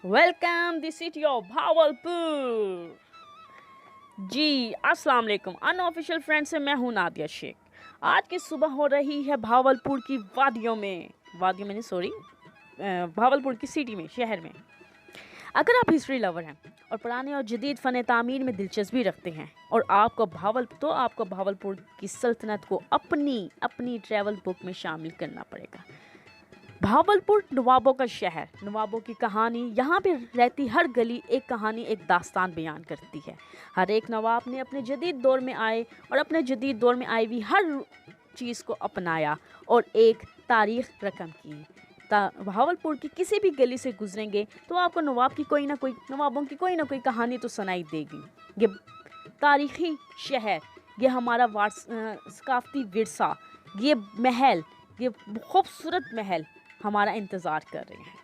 Welcome the city of Bahawalpur. जी अस्सलाम वालेकुम। अनऑफिशियल फ्रेंड से मैं हूँ नादिया शेख। आज की सुबह हो रही है भावलपुर की वादियों में नहीं सॉरी भावलपुर की सिटी में, शहर में। अगर आप हिस्ट्री लवर हैं और पुराने और जदीद फ़न तामीर में दिलचस्पी रखते हैं और आपको भावलपुर की सल्तनत को अपनी ट्रैवल बुक में शामिल करना पड़ेगा। भावलपुर नवाबों का शहर, नवाबों की कहानी। यहाँ पे रहती हर गली एक कहानी, एक दास्तान बयान करती है। हर एक नवाब ने अपने जदीद दौर में आई हुई हर चीज़ को अपनाया और एक तारीख रकम की। भावलपुर की किसी भी गली से गुजरेंगे तो आपको नवाबों की कोई ना कोई कहानी तो सुनाई देगी। ये तारीखी शहर, ये हमारा सकाफती विरसा, ये खूबसूरत महल हमारा इंतज़ार कर रहे हैं।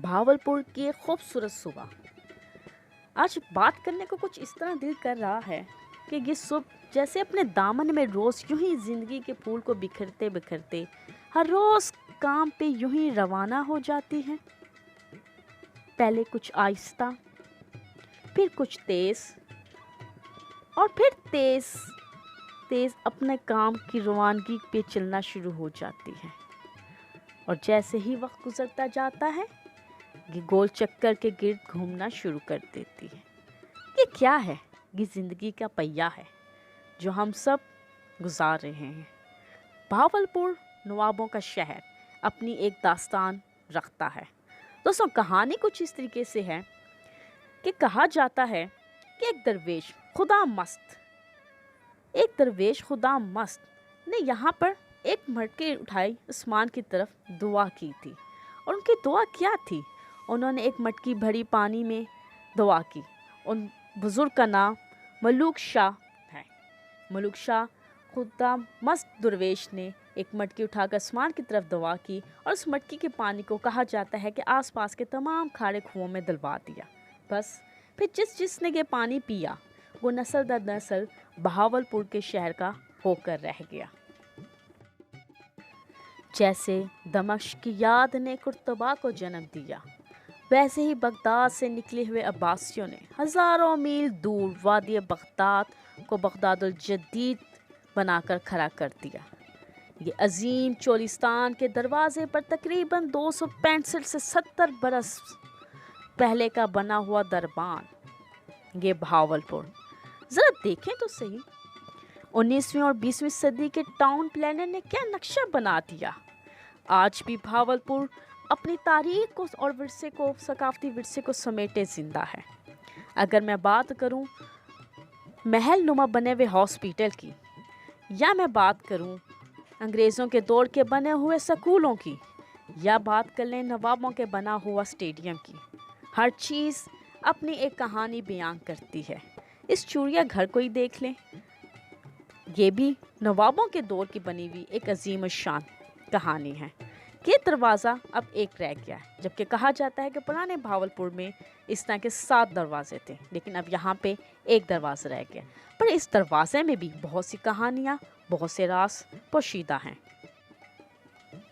भावलपुर की एक खूबसूरत सुबह। आज बात करने को कुछ इस तरह दिल कर रहा है कि ये सुबह जैसे अपने दामन में रोज़ यूं ही ज़िंदगी के फूल को बिखरते बिखरते हर रोज़ काम पे यूं ही रवाना हो जाती है। पहले कुछ आहिस्ता, फिर कुछ तेज़ और फिर तेज़ अपने काम की रवानगी पे चलना शुरू हो जाती है। और जैसे ही वक्त गुजरता जाता है ये गोल चक्कर के गिर्द घूमना शुरू कर देती है। ये क्या है? ये ज़िंदगी का पहिया है जो हम सब गुजार रहे हैं। भावलपुर नवाबों का शहर अपनी एक दास्तान रखता है। दोस्तों, कहानी कुछ इस तरीके से है कि कहा जाता है कि एक दरवेश खुदा मस्त ने यहाँ पर एक मटके उठाई आसमान की तरफ दुआ की थी। और उनकी दुआ क्या थी? उन्होंने एक मटकी भरी पानी में दुआ की। उन बुज़ुर्ग का नाम मलूक शाह है। मलूक शाह खुदा मस्त दरवेश ने एक मटकी उठाकर आसमान की तरफ दुआ की और उस मटकी के पानी को कहा जाता है कि आसपास के तमाम खाड़े कुओं में डलवा दिया। बस फिर जिसने ये पानी पिया वो नस्ल दर नस्ल बहावलपुर के शहर का होकर रह गया। जैसे दमश्क की याद ने कुर्तबा को जन्म दिया, वैसे ही बगदाद से निकले हुए अब्बासियों ने हज़ारों मील दूर वादी बगदाद को बगदादुल जदीद बनाकर खड़ा कर दिया। ये अजीम चोलिस्तान के दरवाजे पर तकरीबन 265 से 70 बरस पहले का बना हुआ दरबान, ये भावलपुर। ज़रा देखें तो सही, 19वीं और 20वीं सदी के टाउन प्लानर ने क्या नक्शा बना दिया। आज भी भावलपुर अपनी तारीख को और सकाफती विरसे को समेटे ज़िंदा है। अगर मैं बात करूं महल नुमा बने हुए हॉस्पिटल की, या मैं बात करूं अंग्रेज़ों के दौर के बने हुए स्कूलों की, या बात कर लें नवाबों के बना हुआ स्टेडियम की, हर चीज़ अपनी एक कहानी बयान करती है। इस चिड़िया घर को ही देख लें, ये भी नवाबों के दौर की बनी हुई एक अजीम शान कहानी है। ये दरवाज़ा अब एक रह गया है, जबकि कहा जाता है कि पुराने भावलपुर में इस तरह के 7 दरवाजे थे, लेकिन अब यहाँ पे एक दरवाज़ा रह गया। पर इस दरवाजे में भी बहुत सी कहानियाँ, बहुत से राज पोशीदा हैं।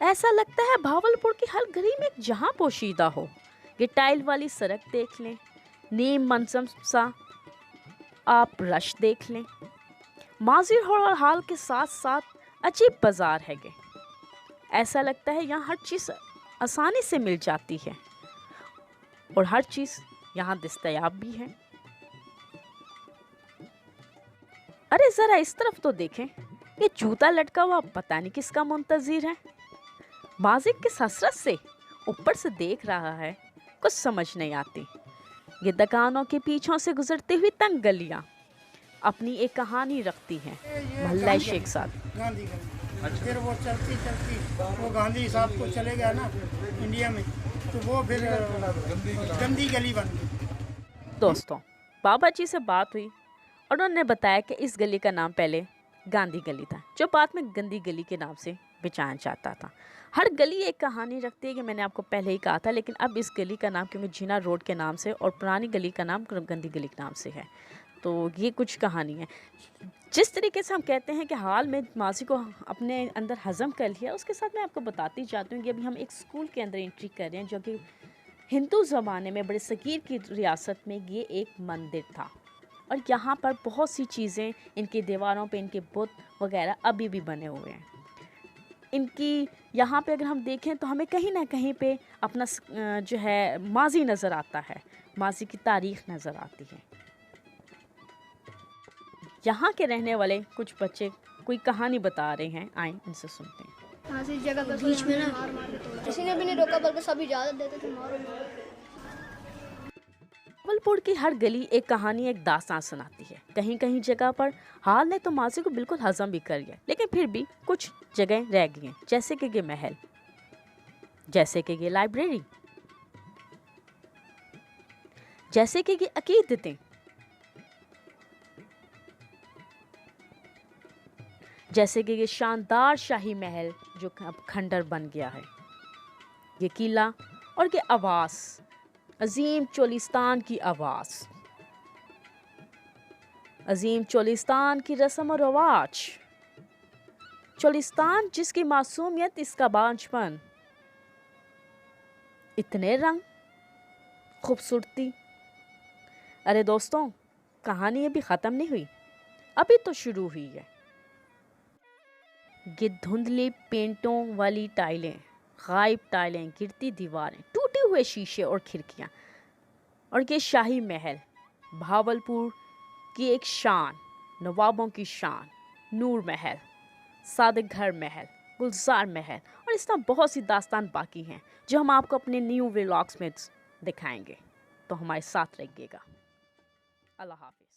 ऐसा लगता है भावलपुर की हर गली में एक जहाँ पोशीदा हो। ये टाइल वाली सड़क देख लें, नीम मंजम सा आप रश देख लें, माजी और हाल के साथ साथ अजीब बाजार है। ऐसा लगता है यहाँ हर चीज़ आसानी से मिल जाती है और हर चीज़ यहाँ दस्तयाब भी है। अरे ज़रा इस तरफ तो देखें, ये जूता लटका हुआ पता नहीं किसका मुंतज़िर है। माजिद किस हसरत से ऊपर से देख रहा है, कुछ समझ नहीं आती। ये दुकानों के पीछों से गुजरती हुई तंग गलियाँ अपनी एक कहानी रखती हैं। मोहल्ला शेख साहब गांधी फिर वो चलती वो गांधी साहब को चले गया ना इंडिया में, तो वो फिर गंदी गली बन गई। दोस्तों, बाबा जी से बात हुई और उन्होंने बताया कि इस गली का नाम पहले गांधी गली था, जो बाद में गंदी गली के नाम से पहचाना जाता था। हर गली एक कहानी रखती है कि मैंने आपको पहले ही कहा था, लेकिन अब इस गली का नाम क्योंकि जीना रोड के नाम से और पुरानी गली का नाम गंदी गली के नाम से है। تو یہ کچھ کہانی ہے. جس طریقے سے ہم کہتے ہیں کہ حال میں ماضی کو اپنے اندر ہضم کر لیا، اس کے ساتھ میں آپ کو بتاتی جاتی ہوں کہ ابھی ہم ایک اسکول کے اندر انٹری کر رہے ہیں جو کہ ہندو زمانے میں بڑے صغیر کی ریاست میں یہ ایک مندر تھا، اور یہاں پر بہت سی چیزیں ان کی دیواروں پہ ان کے بت وغیرہ ابھی بھی بنے ہوئے ہیں. ان کی یہاں پہ اگر ہم دیکھیں تو ہمیں کہیں نہ کہیں پہ اپنا جو ہے ماضی نظر آتا ہے، ماضی کی تاریخ نظر آتی ہے. یہاں کے رہنے والے کچھ بچے کوئی کہانی بتا رہے ہیں، آئیں ان سے سنتے ہیں. اس جگہ پر بیچ میں نا کسی نے بھی نہیں روکا بلکہ سب اجازت دیتے تھے مارو. بھاول پور کی ہر گلی ایک کہانی، ایک داستان سناتی ہے. کہیں کہیں جگہ پر حال نے تو ماضی کو بالکل ہضم بھی کر لیا، لیکن پھر بھی کچھ جگہیں رہ گئی ہیں، جیسے کہ یہ محل، جیسے کہ یہ لائبریری، جیسے کہ یہ عقیدتیں، جیسے کہ یہ شاندار شاہی محل جو اب کھنڈر بن گیا ہے، یہ قلعہ اور یہ آواز، عظیم چولستان کی آواز، عظیم چولستان کی رسم و رواج، چولستان جس کی معصومیت، اس کا بانجپن، اتنے رنگ، خوبصورتی. ارے دوستوں، کہانی ابھی ختم نہیں ہوئی، ابھی تو شروع ہوئی ہے. یہ دھندلی پینٹوں والی ٹائلیں، غائب ٹائلیں، گرتی دیواریں، ٹوٹے ہوئے شیشے اور کھڑکیاں، اور یہ شاہی محل، بھاول پور کی ایک شان، نوابوں کی شان، نور محل، صادق گھر محل، گلزار محل، اور اس طرح بہت سی داستان باقی ہیں جو ہم آپ کو اپنے نیو ولاگس میں دکھائیں گے. تو ہمارے ساتھ رہیے گا. اللہ حافظ.